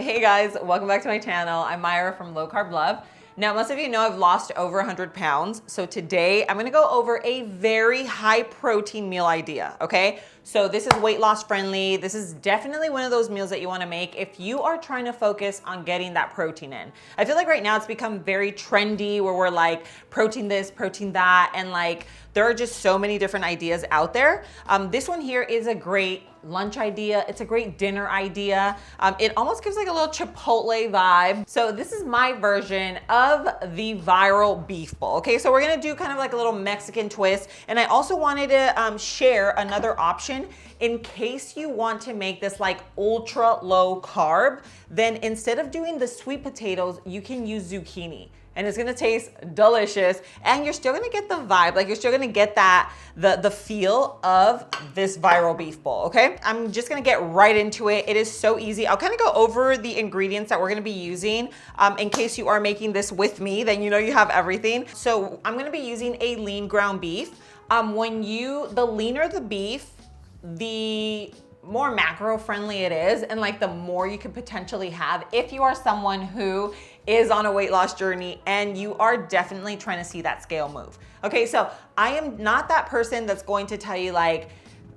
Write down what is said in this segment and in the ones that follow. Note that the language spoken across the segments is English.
Hey guys, welcome back to my channel. I'm Myra from Low Carb Love. Now, most of you know I've lost over 100 pounds. So today I'm gonna go over a very high protein meal idea, okay? So this is weight loss friendly. This is definitely one of those meals that you wanna make if you are trying to focus on getting that protein in. I feel like right now it's become very trendy where we're like protein this, protein that, and like there are just so many different ideas out there. This one here is a great lunch idea. It's a great dinner idea. It almost gives like a little Chipotle vibe. So this is my version of the viral beef bowl. Okay, so we're gonna do kind of like a little Mexican twist. And I also wanted to share another option in case you want to make this like ultra low carb. Then instead of doing the sweet potatoes, you can use zucchini. And it's gonna taste delicious, and you're still gonna get the vibe, like you're still gonna get that, the feel of this viral beef bowl, okay? I'm just gonna get right into it. It is so easy. I'll kind of go over the ingredients that we're gonna be using. In case you are making this with me, then you know you have everything. So I'm gonna be using a lean ground beef. The leaner the beef, the more macro friendly it is, and like the more you could potentially have if you are someone who is on a weight loss journey and you are definitely trying to see that scale move. Okay, so I am not that person that's going to tell you like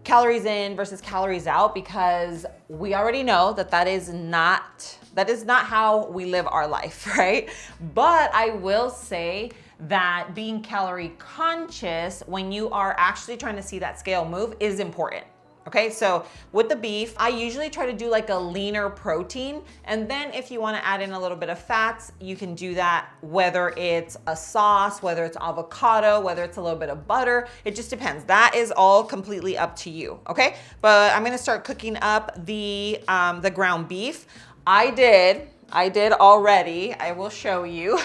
calories in versus calories out, because we already know that that is not how we live our life, right? But I will say that being calorie conscious when you are actually trying to see that scale move is important. Okay, so with the beef, I usually try to do like a leaner protein. And then if you wanna add in a little bit of fats, you can do that, whether it's a sauce, whether it's avocado, whether it's a little bit of butter, it just depends. That is all completely up to you, okay? But I'm gonna start cooking up the ground beef. I did already, I will show you.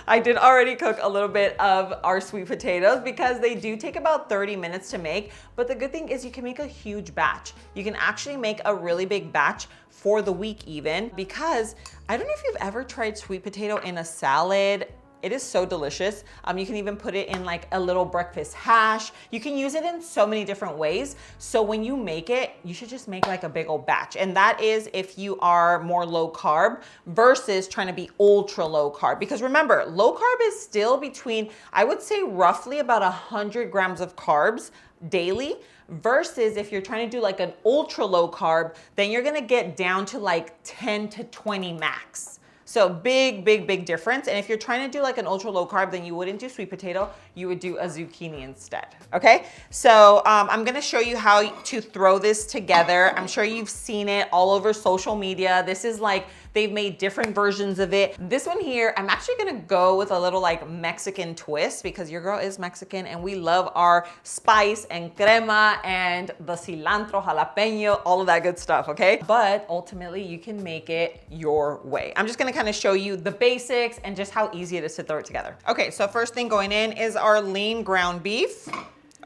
I did already cook a little bit of our sweet potatoes because they do take about 30 minutes to make. But the good thing is you can make a huge batch. You can actually make a really big batch for the week even, because I don't know if you've ever tried sweet potato in a salad. It is so delicious. You can even put it in like a little breakfast hash. You can use it in so many different ways. So when you make it, you should just make like a big old batch. And that is if you are more low carb versus trying to be ultra low carb. Because remember, low carb is still between, I would say roughly about 100 grams of carbs daily, versus if you're trying to do like an ultra low carb, then you're gonna get down to like 10 to 20 max. So big difference. And if you're trying to do like an ultra low carb, then you wouldn't do sweet potato, you would do a zucchini instead, okay? So I'm gonna show you how to throw this together. I'm sure you've seen it all over social media. This is like, they've made different versions of it. This one here, I'm actually gonna go with a little like Mexican twist, because your girl is Mexican and we love our spice and crema and the cilantro, jalapeno, all of that good stuff, okay? But ultimately you can make it your way. I'm just gonna kind of show you the basics and just how easy it is to throw it together. Okay, so first thing going in is our lean ground beef,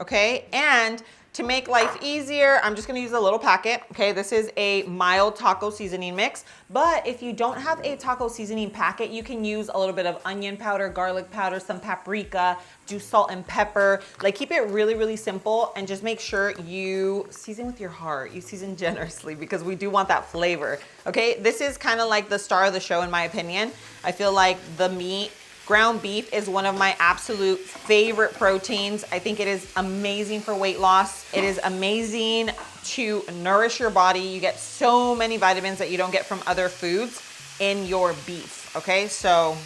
okay? And to make life easier, I'm just gonna use a little packet, okay? This is a mild taco seasoning mix, but if you don't have a taco seasoning packet, you can use a little bit of onion powder, garlic powder, some paprika, do salt and pepper. Like keep it really simple, and just make sure you season with your heart. You season generously, because we do want that flavor, okay? This is kind of like the star of the show in my opinion. I feel like the meat, ground beef, is one of my absolute favorite proteins. I think it is amazing for weight loss. It is amazing to nourish your body. You get so many vitamins that you don't get from other foods in your beef, okay? So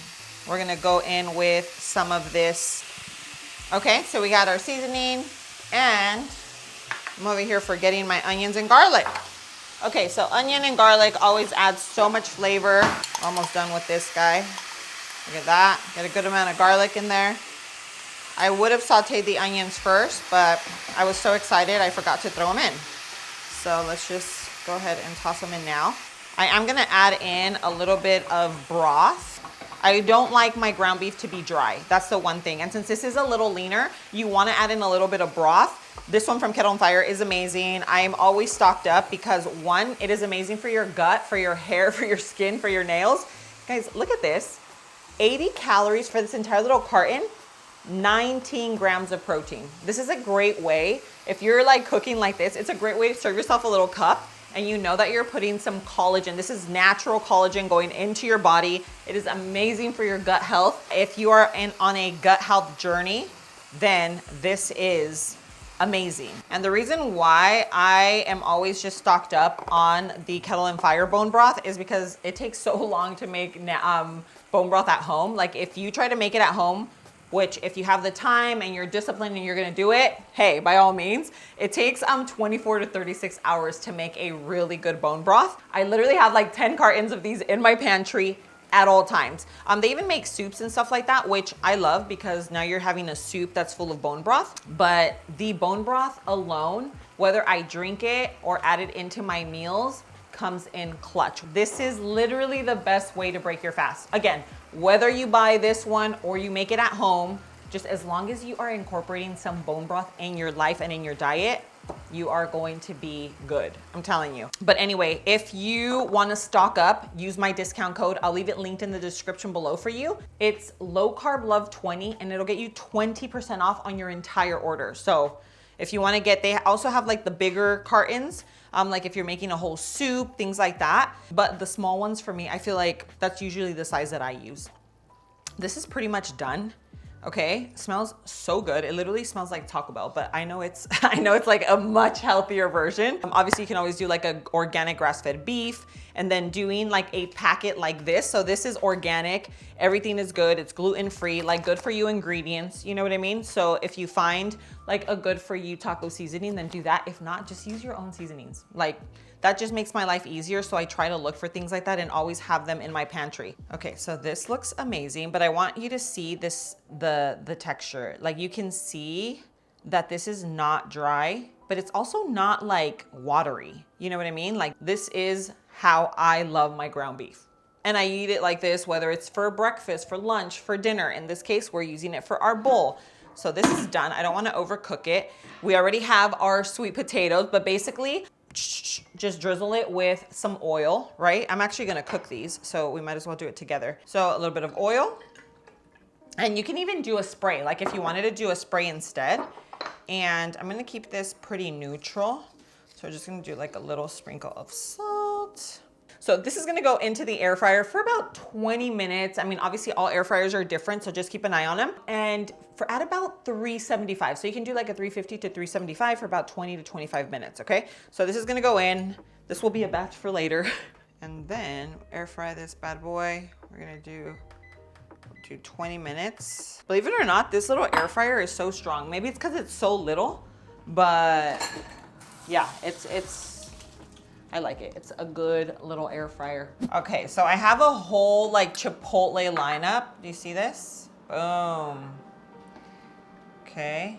we're gonna go in with some of this. Okay, so we got our seasoning, and I'm over here forgetting my onions and garlic. Okay, so onion and garlic always add so much flavor. Almost done with this guy. Look at that, get a good amount of garlic in there. I would have sauteed the onions first, but I was so excited I forgot to throw them in. So let's just go ahead and toss them in now. I am gonna add in a little bit of broth. I don't like my ground beef to be dry. That's the one thing. And since this is a little leaner, you wanna add in a little bit of broth. This one from Keto on Fire is amazing. I am always stocked up because one, it is amazing for your gut, for your hair, for your skin, for your nails. Guys, look at this. 80 calories for this entire little carton, 19 grams of protein. This is a great way, if you're like cooking like this, it's a great way to serve yourself a little cup and you know that you're putting some collagen. This is natural collagen going into your body. It is amazing for your gut health. If you are on a gut health journey, then this is amazing. And the reason why I am always just stocked up on the Kettle and Fire bone broth is because it takes so long to make bone broth at home. Like if you try to make it at home, which if you have the time and you're disciplined and you're gonna do it, hey, by all means, it takes 24 to 36 hours to make a really good bone broth. I literally have like 10 cartons of these in my pantry at all times. They even make soups and stuff like that, which I love because now you're having a soup that's full of bone broth. But the bone broth alone, whether I drink it or add it into my meals, comes in clutch. This is literally the best way to break your fast. Again, whether you buy this one or you make it at home, just as long as you are incorporating some bone broth in your life and in your diet, you are going to be good. I'm telling you. But anyway, if you want to stock up, use my discount code. I'll leave it linked in the description below for you. It's Low Carb Love 20 and it'll get you 20% off on your entire order. So if you want to get, they also have like the bigger cartons, like if you're making a whole soup, things like that. But the small ones for me, I feel like that's usually the size that I use. This is pretty much done. Okay, smells so good. It literally smells like Taco Bell, but I know it's like a much healthier version. Obviously you can always do like a organic grass-fed beef and then doing like a packet like this. So this is organic, everything is good, it's gluten-free, like good for you ingredients, you know what I mean? So if you find like a good for you taco seasoning, then do that. If not, just use your own seasonings. Like that just makes my life easier. So I try to look for things like that and always have them in my pantry. Okay, so this looks amazing, but I want you to see this, the texture. Like you can see that this is not dry, but it's also not like watery. You know what I mean? Like this is how I love my ground beef. And I eat it like this, whether it's for breakfast, for lunch, for dinner. In this case, we're using it for our bowl. So this is done. I don't want to overcook it. We already have our sweet potatoes, but basically just drizzle it with some oil, right? I'm actually gonna cook these, so we might as well do it together. So a little bit of oil, and you can even do a spray, like if you wanted to do a spray instead. And I'm gonna keep this pretty neutral. So we're just gonna do like a little sprinkle of salt. So this is gonna go into the air fryer for about 20 minutes. I mean, obviously all air fryers are different, so just keep an eye on them. And at about 375. So you can do like a 350 to 375 for about 20 to 25 minutes, okay? So this is gonna go in. This will be a batch for later. And then air fry this bad boy. We're gonna do 20 minutes. Believe it or not, this little air fryer is so strong. Maybe it's because it's so little, but yeah, I like it. It's a good little air fryer. Okay, so I have a whole like Chipotle lineup. Do you see this? Boom. Okay,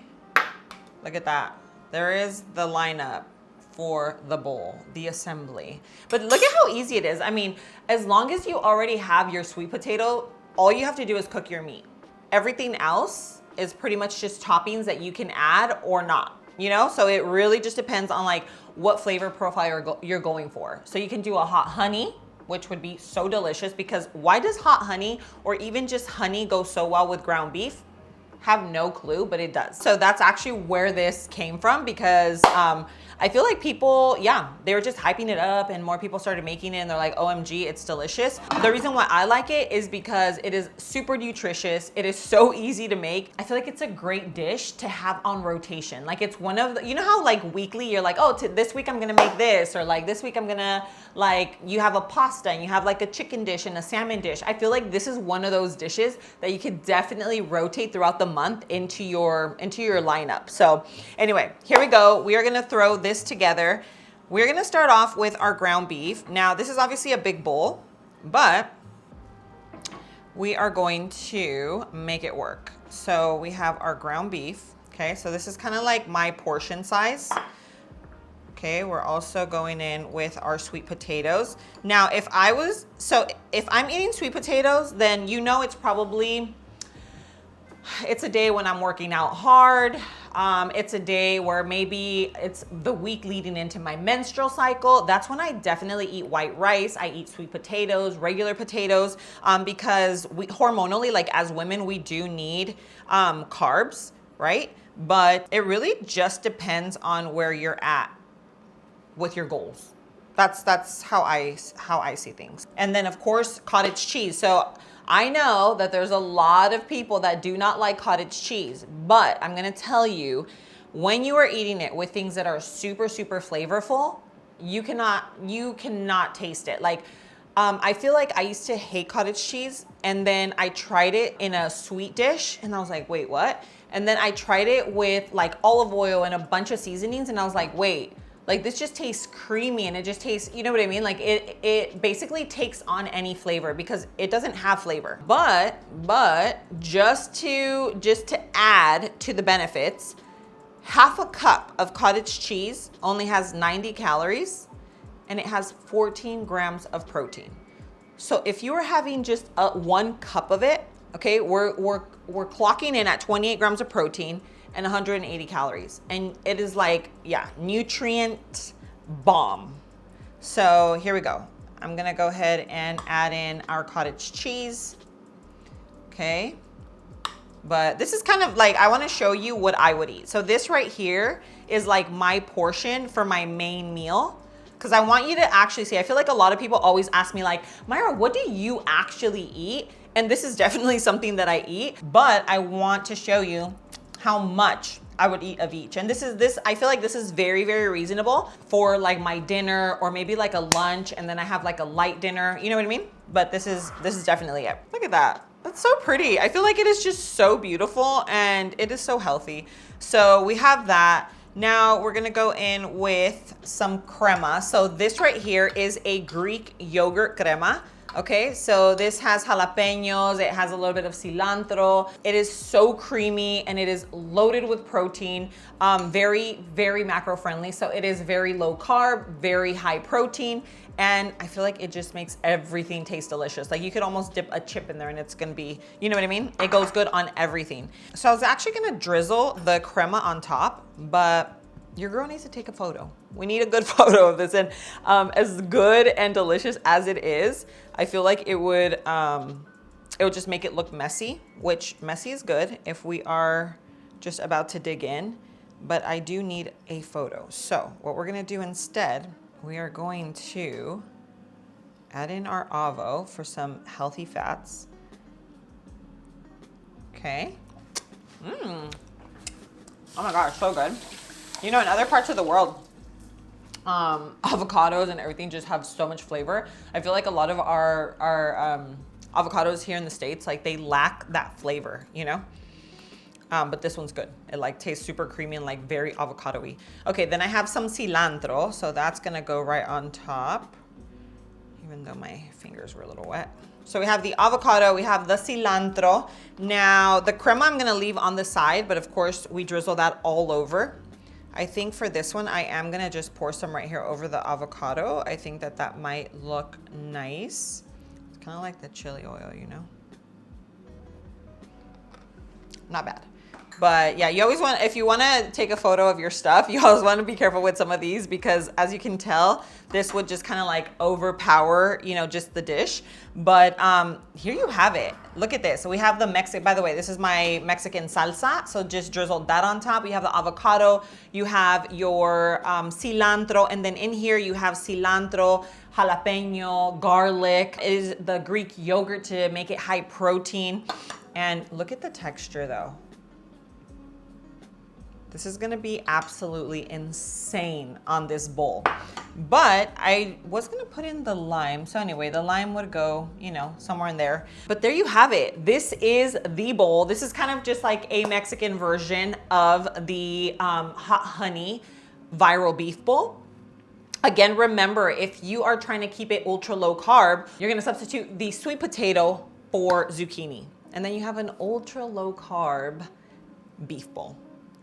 look at that. There is the lineup for the bowl, the assembly. But look at how easy it is. I mean, as long as you already have your sweet potato, all you have to do is cook your meat. Everything else is pretty much just toppings that you can add or not. You know, so it really just depends on like what flavor profile you're going for. So you can do a hot honey, which would be so delicious, because why does hot honey or even just honey go so well with ground beef? Have no clue, but it does. So that's actually where this came from, because I feel like people, yeah, they were just hyping it up and more people started making it and they're like, OMG, it's delicious. The reason why I like it is because it is super nutritious. It is so easy to make. I feel like it's a great dish to have on rotation. Like it's one of the, you know how like weekly you're like, oh, this week I'm gonna make this, or like this week I'm gonna, like you have a pasta and you have like a chicken dish and a salmon dish. I feel like this is one of those dishes that you could definitely rotate throughout the month into your lineup. So anyway, here we go. We are gonna throw this together. We're gonna start off with our ground beef. Now this is obviously a big bowl, but we are going to make it work. So we have our ground beef. Okay, so this is kind of like my portion size. Okay, we're also going in with our sweet potatoes. Now, if I'm eating sweet potatoes, then you know it's a day when I'm working out hard. It's a day where maybe it's the week leading into my menstrual cycle. That's when I definitely eat white rice. I eat sweet potatoes, regular potatoes, because we hormonally, like as women, we do need carbs, right? But it really just depends on where you're at with your goals. That's how I see things. And then of course, cottage cheese. So I know that there's a lot of people that do not like cottage cheese, but I'm gonna tell you, when you are eating it with things that are super, super flavorful, you cannot taste it. Like, I feel like I used to hate cottage cheese, and then I tried it in a sweet dish, and I was like, wait, what? And then I tried it with like olive oil and a bunch of seasonings, and I was like, wait, like this just tastes creamy, and it just tastes, you know what I mean? Like it basically takes on any flavor because it doesn't have flavor. But just to add to the benefits, half a cup of cottage cheese only has 90 calories and it has 14 grams of protein. So if you are having just 1 cup of it, okay, we're clocking in at 28 grams of protein and 180 calories. And it is like, yeah, nutrient bomb. So here we go. I'm gonna go ahead and add in our cottage cheese. Okay. But this is kind of like, I wanna show you what I would eat. So this right here is like my portion for my main meal. Cause I want you to actually see, I feel like a lot of people always ask me like, Myra, what do you actually eat? And this is definitely something that I eat, but I want to show you how much I would eat of each. And I feel like this is very, very reasonable for like my dinner or maybe like a lunch, and then I have like a light dinner, you know what I mean? But this is definitely it. Look at that. That's so pretty. I feel like it is just so beautiful and it is so healthy. So we have that. Now we're gonna go in with some crema. So this right here is a Greek yogurt crema. Okay, so this has jalapenos, it has a little bit of cilantro. It is so creamy and it is loaded with protein, very, very macro friendly. So it is very low carb, very high protein. And I feel like it just makes everything taste delicious. Like you could almost dip a chip in there and it's gonna be, you know what I mean? It goes good on everything. So I was actually gonna drizzle the crema on top, but your girl needs to take a photo. We need a good photo of this. And as good and delicious as it is, I feel like it would just make it look messy, which messy is good if we are just about to dig in, but I do need a photo. So what we're gonna do instead, we are going to add in our avo for some healthy fats. Okay. Oh my gosh, so good. You know, in other parts of the world, avocados and everything just have so much flavor. I feel like a lot of our avocados here in the States, like they lack that flavor, you know? But this one's good. It like tastes super creamy and like very avocado-y. Okay, then I have some cilantro, so that's gonna go right on top, even though my fingers were a little wet. So we have the avocado, we have the cilantro. Now the crema I'm gonna leave on the side, but of course we drizzle that all over. I think for this one, I am gonna just pour some right here over the avocado. I think that might look nice. It's kind of like the chili oil, you know? Not bad. But yeah, you always want, if you want to take a photo of your stuff, you always want to be careful with some of these because as you can tell, this would just kind of like overpower, you know, just the dish. But here you have it. Look at this. So we have the Mexican, by the way, this is my Mexican salsa. So just drizzled that on top. You have the avocado, you have your cilantro, and then in here you have cilantro, jalapeno, garlic. It is the Greek yogurt to make it high protein. And look at the texture though. This is gonna be absolutely insane on this bowl. But I was gonna put in the lime. So anyway, the lime would go, you know, somewhere in there. But there you have it. This is the bowl. This is kind of just like a Mexican version of the hot honey viral beef bowl. Again, remember, if you are trying to keep it ultra low carb, you're gonna substitute the sweet potato for zucchini. And then you have an ultra low carb beef bowl.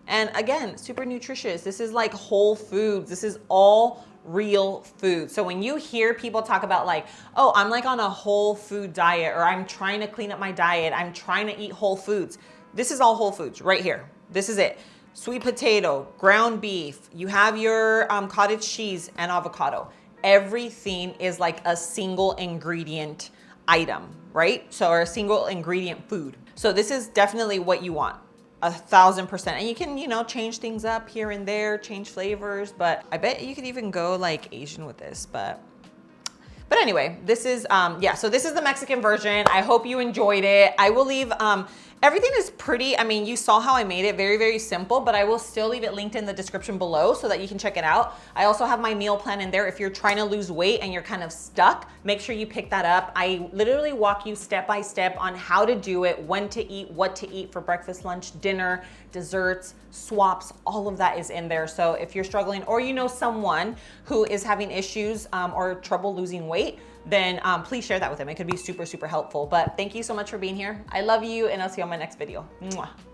And again, super nutritious. This is like whole foods. This is all real food. So when you hear people talk about like, oh, I'm like on a whole food diet, or I'm trying to clean up my diet, I'm trying to eat whole foods. This is all whole foods right here. This is it. Sweet potato, ground beef, you have your cottage cheese and avocado. Everything is like a single ingredient item, right? So, or a single ingredient food. So this is definitely what you want. 1,000%. And you can, you know, change things up here and there, change flavors, but I bet you could even go like Asian with this, but anyway, this is, yeah, so this is the Mexican version. I hope you enjoyed it. I will leave, everything is pretty, I mean, you saw how I made it, very, very simple, but I will still leave it linked in the description below so that you can check it out. I also have my meal plan in there. If you're trying to lose weight and you're kind of stuck, make sure you pick that up. I literally walk you step by step on how to do it, when to eat, what to eat for breakfast, lunch, dinner, desserts, swaps, all of that is in there. So if you're struggling or you know someone who is having issues or trouble losing weight, then please share that with them. It could be super, super helpful. But thank you so much for being here. I love you, and I'll see you on my next video. Mwah.